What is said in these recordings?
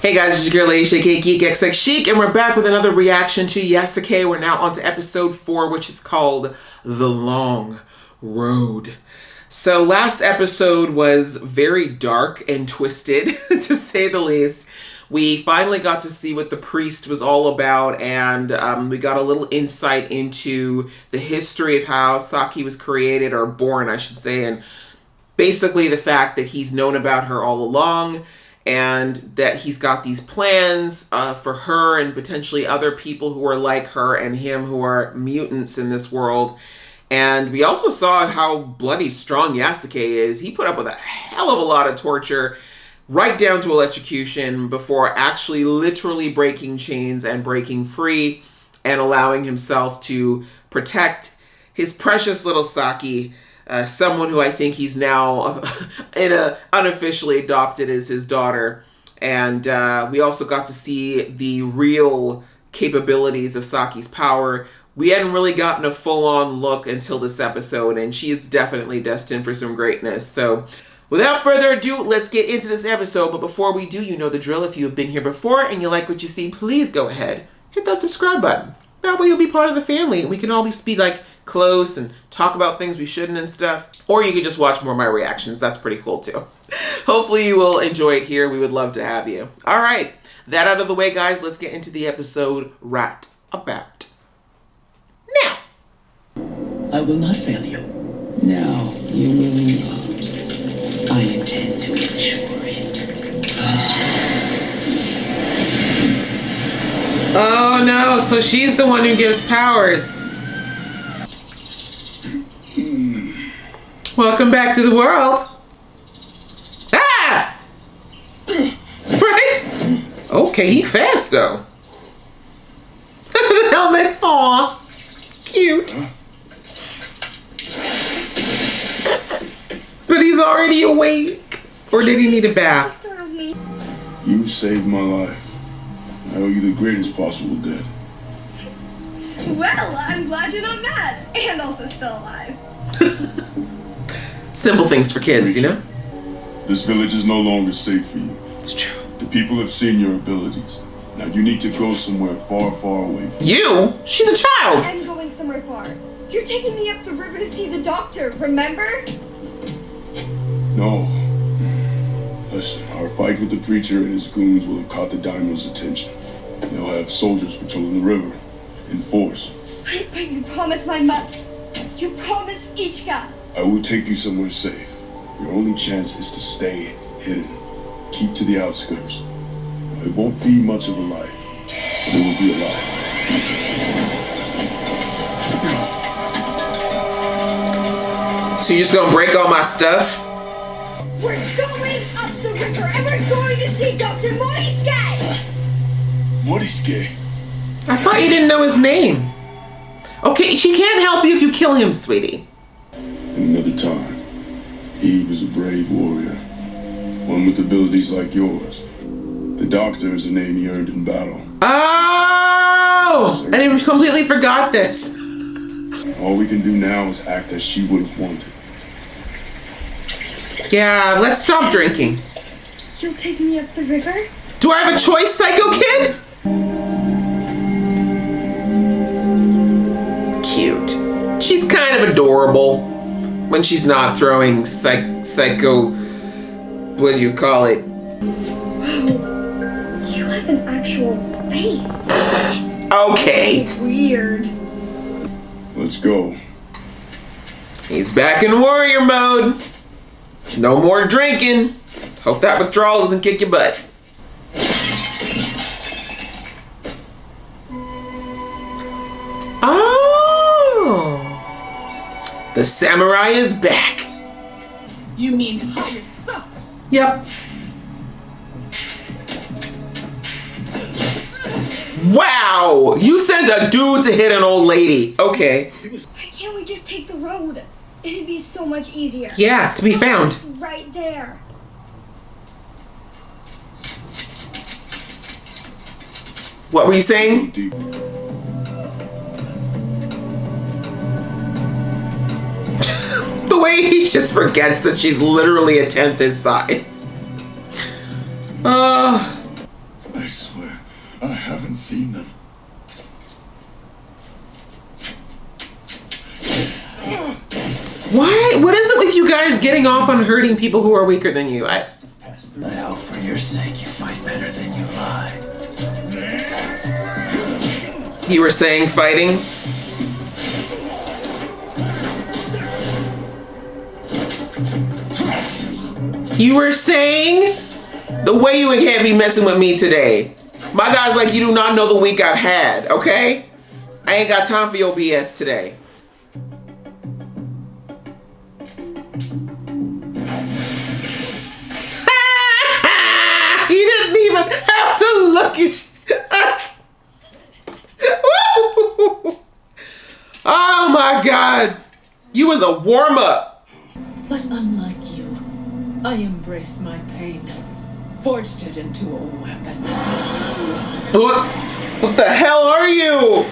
Hey guys, it's your girl Yasuke, Geek XX Chic, and we're back with another reaction to Yasuke. We're now on to episode 4, which is called The Long Road. So last episode was very dark and twisted, to say the least. We finally got to see what the priest was all about, and we got a little insight into the history of how Saki was created, or born, I should say, and basically the fact that he's known about her all along, and that he's got these plans for her and potentially other people who are like her and him who are mutants in this world. And we also saw how bloody strong Yasuke is. He put up with a hell of a lot of torture, right down to electrocution, before actually literally breaking chains and breaking free and allowing himself to protect his precious little Saki, someone who I think he's now unofficially adopted as his daughter. And we also got to see the real capabilities of Saki's power. We hadn't really gotten a full-on look until this episode, and she is definitely destined for some greatness. So without further ado, let's get into this episode. But before we do, you know the drill. If you have been here before and you like what you see, please go ahead, hit that subscribe button. That way you'll be part of the family, and we can always be like close and talk about things we shouldn't and stuff. Or you can just watch more of my reactions. That's pretty cool too. Hopefully you will enjoy it here. We would love to have you. All right, that out of the way, guys, let's get into the episode right about now. I will not fail you. Now you will not. I intend to ensure it. Oh no, so she's the one who gives powers. Welcome back to the world. Ah! Right? Okay, he fast though. The helmet, aw, cute. But he's already awake. Or did he need a bath? You saved my life. I owe you the greatest possible debt. Well, I'm glad you're not mad, and also still alive. Simple things for kids, you know? This village is no longer safe for you. It's true. The people have seen your abilities. Now you need to go somewhere far, far away from You? She's a child! I'm going somewhere far. You're taking me up the river to see the doctor, remember? No. Listen, our fight with the preacher and his goons will have caught the Daimo's attention. They'll have soldiers patrolling the river, in force. But you promised my mother. You promised Ichika. I will take you somewhere safe. Your only chance is to stay hidden. Keep to the outskirts. It won't be much of a life, but it will be a life. So you're just gonna break all my stuff? We're going up the river and we're going to see Dr. Morisuke! Morisuke? I thought you didn't know his name. Okay, she can't help you if you kill him, sweetie. In another time, he was a brave warrior. One with abilities like yours. The doctor is a name he earned in battle. Oh! I completely forgot this. All we can do now is act as she would have wanted. Yeah, let's stop drinking. You'll take me up the river? Do I have a choice, Psycho Kid? Cute. She's kind of adorable when she's not throwing psycho... what do you call it? Wow. You have an actual face. Okay. It's weird. Let's go. He's back in warrior mode. No more drinking. Hope that withdrawal doesn't kick your butt. Oh. The samurai is back. You mean hired thugs? Yep. Wow. You sent a dude to hit an old lady. Okay. Why can't we just take the road? It'd be so much easier. Yeah, to be found. It's right there. What were you saying? Deep. The way he just forgets that she's literally a tenth his size. I haven't seen them. Why? What is it with you guys getting off on hurting people who are weaker than you? Now, for your sake, you fight better than you lie. You were saying fighting? You were saying? The way you can't be messing with me today. My guy's like, you do not know the week I've had, okay? I ain't got time for your BS today. He didn't even have to look at you. Oh my God. You was a warm-up. But unlike you, I embraced my pain, forged it into a weapon. What the hell are you?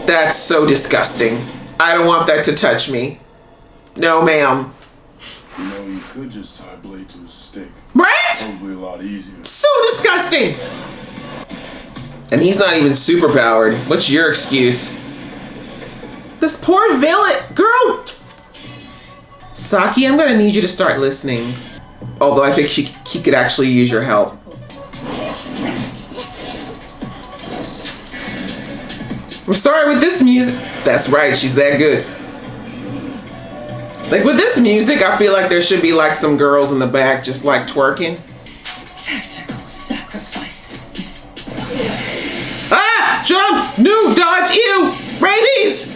That's so disgusting. I don't want that to touch me. No, ma'am. You know, you could just tie blade to a stick. Right? Probably a lot easier. So disgusting. And he's not even super powered. What's your excuse? This poor villain. Girl. Saki, I'm gonna need you to start listening. Although I think he could actually use your help. I'm sorry, with this music. That's right, she's that good. Like with this music, I feel like there should be like some girls in the back just like twerking. Tactical sacrifice. Ah! Jump! No! Dodge! Ew! Rabies!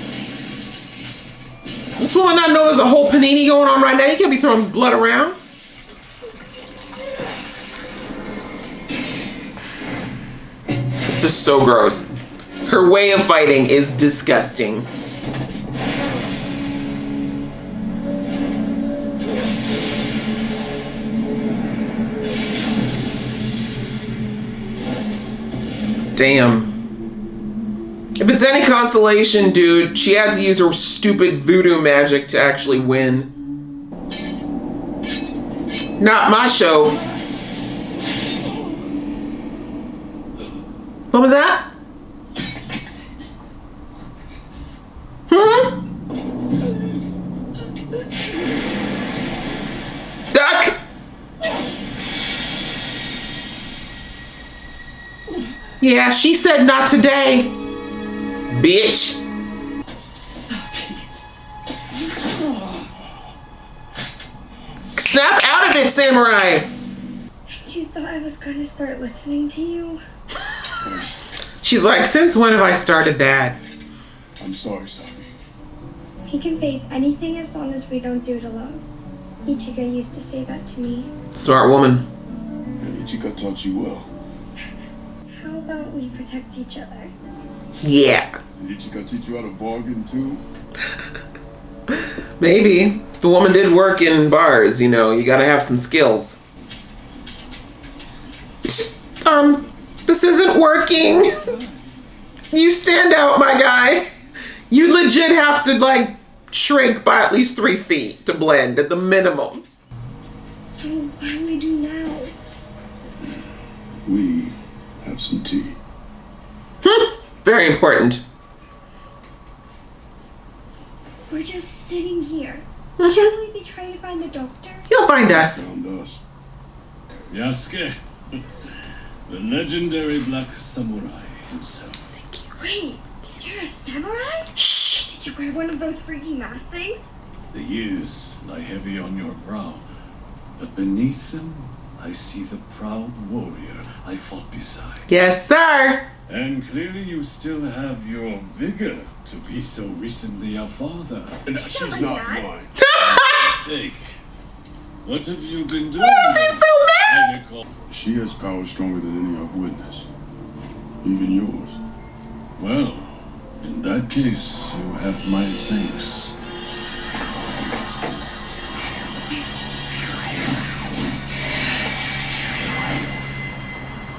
This woman I know there's a whole panini going on right now. You can't be throwing blood around. This is so gross. Her way of fighting is disgusting. Damn. If it's any consolation, dude, she had to use her stupid voodoo magic to actually win. Not my show. What was that? Duck! Yeah, she said not today. Bitch. Saki. Snap out of it, samurai. You thought I was gonna start listening to you? She's like, since when have I started that? I'm sorry, Saki. We can face anything as long as we don't do it alone. Ichigo used to say that to me. Smart woman. Yeah, Ichika taught you well. How about we protect each other? Yeah. Did Ichika teach you how to bargain too? Maybe. The woman did work in bars, you know, you gotta have some skills. This isn't working. You stand out, my guy. You legit have to, like, shrink by at least 3 feet to blend at the minimum. So what do we do now? We have some tea. Very important. We're just sitting here. Shouldn't we be trying to find the doctor? You'll find us. Found us. Yasuke, the legendary black samurai himself. Wait, you're a samurai? Shh. Did you wear one of those freaky mask things? The years lie heavy on your brow, but beneath them I see the proud warrior I fought beside. Yes, sir. And clearly you still have your vigor to be so recently a father. She's like not that. mine. Mistake. What have you been doing? Why is he so mad? I recall. She has power stronger than any I've witnessed. Even yours. Well, in that case, you have my thanks.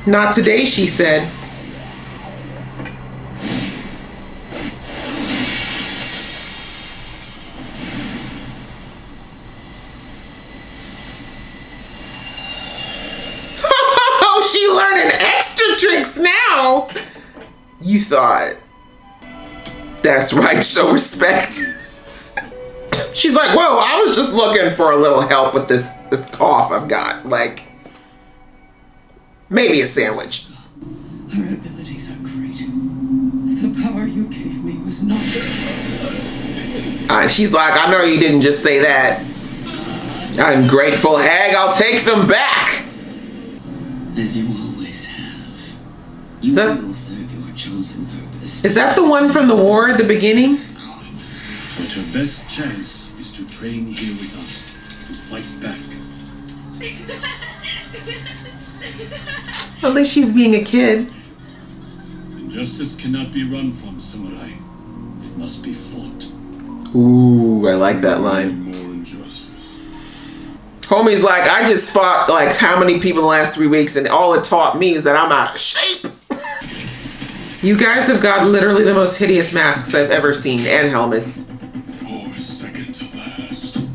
Not today, she said. Oh, she now. You thought. That's right, show respect. She's like, whoa, I was just looking for a little help with this cough I've got. Like, maybe a sandwich. Her abilities are great. The power you gave me was not. She's like, I know you didn't just say that. Ungrateful hag, I'll take them back. As you always have. You will serve your chosen purpose. Is that the one from the war at the beginning? But your best chance is to train here with us, to fight back. At least she's being a kid. Injustice cannot be run from, samurai. It must be fought. Ooh, I like that line. More injustice. Homie's like, I just fought like how many people in the last 3 weeks, and all it taught me is that I'm out of shape. You guys have got literally the most hideous masks I've ever seen, and helmets. Oh, second to last.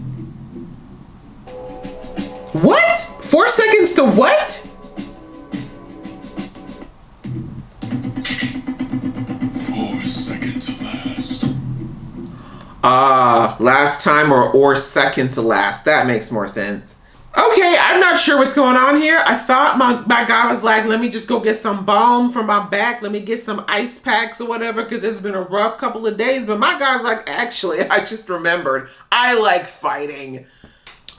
What? 4 seconds to what? Oh, second to last. Last time or second to last. That makes more sense. Okay, I'm not sure what's going on here. I thought my guy was like, let me just go get some balm for my back. Let me get some ice packs or whatever, because it's been a rough couple of days. But my guy's like, actually, I just remembered. I like fighting.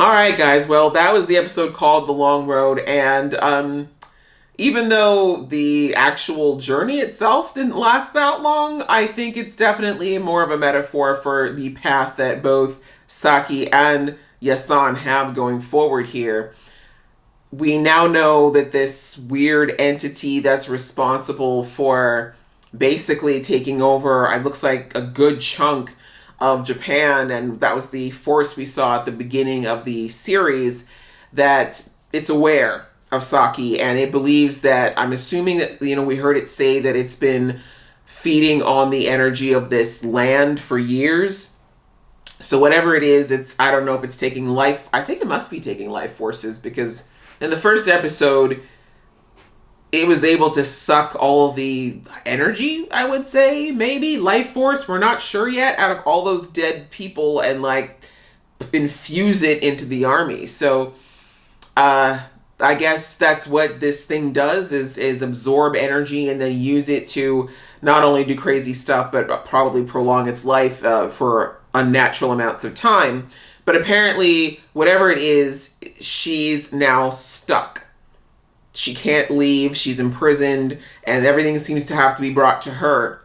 All right, guys. Well, that was the episode called The Long Road. And even though the actual journey itself didn't last that long, I think it's definitely more of a metaphor for the path that both Saki and Yasan have going forward here. We now know that this weird entity that's responsible for basically taking over, it looks like a good chunk of Japan, and that was the force we saw at the beginning of the series, that it's aware of Saki, and it believes that, I'm assuming that, we heard it say that it's been feeding on the energy of this land for years. So whatever it is, I don't know if it's taking life. I think it must be taking life forces, because in the first episode, it was able to suck all of the energy, I would say, maybe life force. We're not sure yet, out of all those dead people, and like infuse it into the army. So, I guess that's what this thing does, is absorb energy and then use it to not only do crazy stuff, but probably prolong its life for unnatural amounts of time. But apparently, whatever it is, she's now stuck. She can't leave, she's imprisoned, and everything seems to have to be brought to her.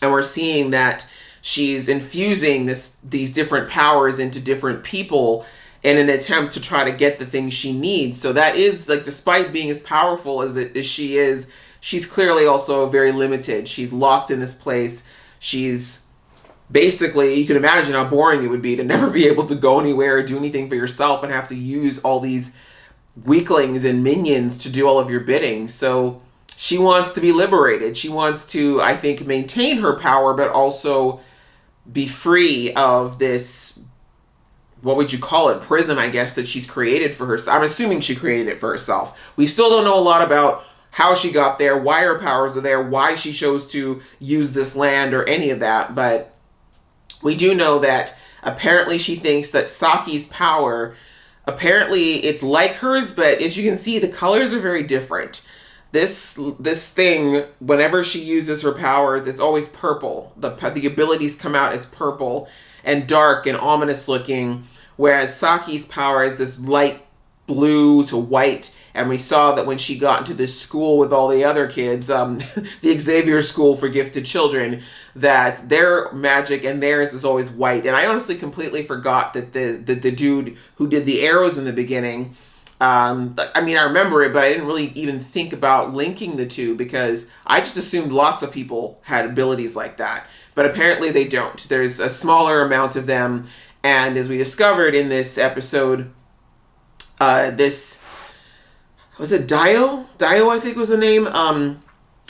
And we're seeing that she's infusing these different powers into different people in an attempt to try to get the things she needs. So that is, like, despite being as powerful as she is, she's clearly also very limited. She's locked in this place. She's basically, you can imagine how boring it would be to never be able to go anywhere or do anything for yourself and have to use all these weaklings and minions to do all of your bidding. So she wants to be liberated. She wants to, I think, maintain her power, but also be free of this, what would you call it, prison, I guess, that she's created for herself. I'm assuming she created it for herself. We still don't know a lot about how she got there, why her powers are there, why she chose to use this land, or any of that. But we do know that apparently she thinks that Saki's power, apparently it's like hers, but as you can see, the colors are very different. This thing, whenever she uses her powers, it's always purple. The abilities come out as purple and dark and ominous looking, whereas Saki's power is this light blue to white. And we saw that when she got into this school with all the other kids, the Xavier School for Gifted Children, that their magic and theirs is always white. And I honestly completely forgot that the dude who did the arrows in the beginning, I mean, I remember it, but I didn't really even think about linking the two, because I just assumed lots of people had abilities like that. But apparently they don't. There's a smaller amount of them. And as we discovered in this episode, was it Dio? Dio, I think was the name.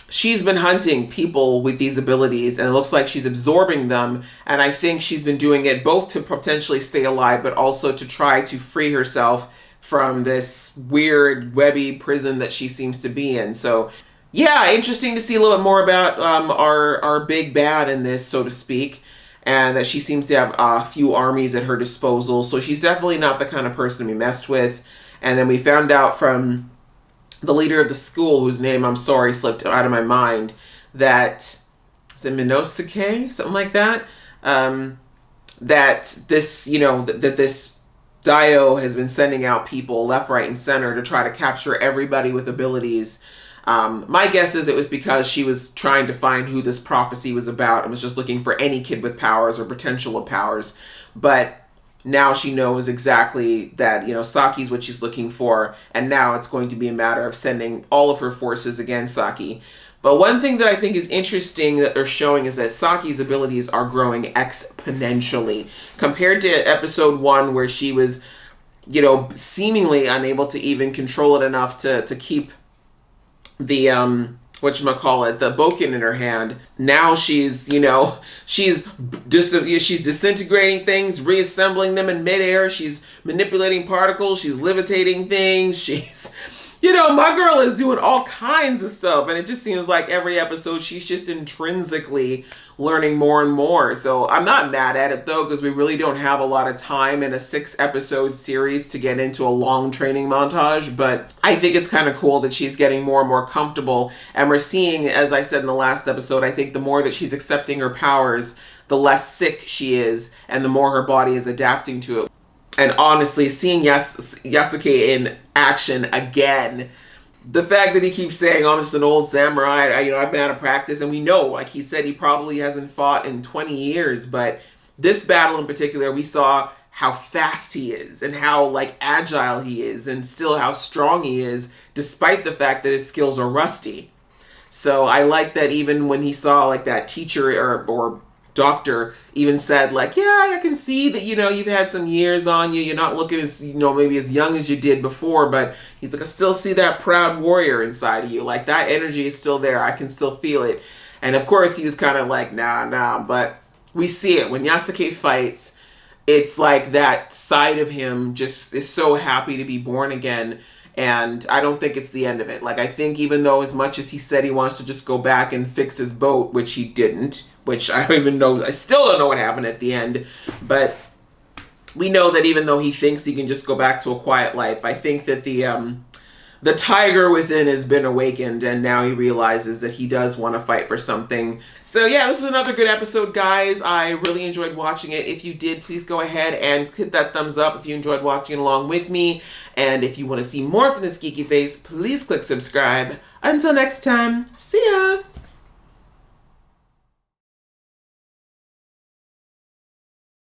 She's been hunting people with these abilities, and it looks like she's absorbing them. And I think she's been doing it both to potentially stay alive, but also to try to free herself from this weird, webby prison that she seems to be in. So Yeah, interesting to see a little bit more about our big bad in this, so to speak, and that she seems to have a few armies at her disposal. So she's definitely not the kind of person to be messed with. And then we found out from the leader of the school, whose name I'm sorry slipped out of my mind, that is it Minosuke, something like that. That this, that this Dio has been sending out people left, right, and center to try to capture everybody with abilities. My guess is it was because she was trying to find who this prophecy was about and was just looking for any kid with powers or potential of powers. But now she knows exactly that, Saki's what she's looking for. And now it's going to be a matter of sending all of her forces against Saki. But one thing that I think is interesting that they're showing is that Saki's abilities are growing exponentially. Compared to episode 1 where she was, seemingly unable to even control it enough to keep the the boken in her hand. Now she's she's disintegrating things, reassembling them in midair. She's manipulating particles. She's levitating things. She's my girl is doing all kinds of stuff, and it just seems like every episode she's just intrinsically learning more and more. So I'm not mad at it though, because we really don't have a lot of time in a 6-episode series to get into a long training montage. But I think it's kind of cool that she's getting more and more comfortable, and we're seeing, as I said in the last episode, I think the more that she's accepting her powers, the less sick she is, and the more her body is adapting to it. And honestly, seeing Yasuke in action again, the fact that he keeps saying, I'm just an old samurai, I've been out of practice, and we know, like he said, he probably hasn't fought in 20 years, but this battle in particular, we saw how fast he is, and how, agile he is, and still how strong he is, despite the fact that his skills are rusty. So I like that even when he saw, that teacher or doctor even said, yeah, I can see that, you've had some years on you. You're not looking as, maybe as young as you did before, but he's like, I still see that proud warrior inside of you. That energy is still there. I can still feel it. And of course, he was kind of nah, but we see it. When Yasuke fights, it's like that side of him just is so happy to be born again. And I don't think it's the end of it. I think even though as much as he said he wants to just go back and fix his boat, which he didn't, which I don't even know, I still don't know what happened at the end, but we know that even though he thinks he can just go back to a quiet life, I think that the tiger within has been awakened, and now he realizes that he does want to fight for something. So yeah, this was another good episode, guys. I really enjoyed watching it. If you did, please go ahead and hit that thumbs up if you enjoyed watching along with me. And if you want to see more from this geeky face, please click subscribe. Until next time, see ya!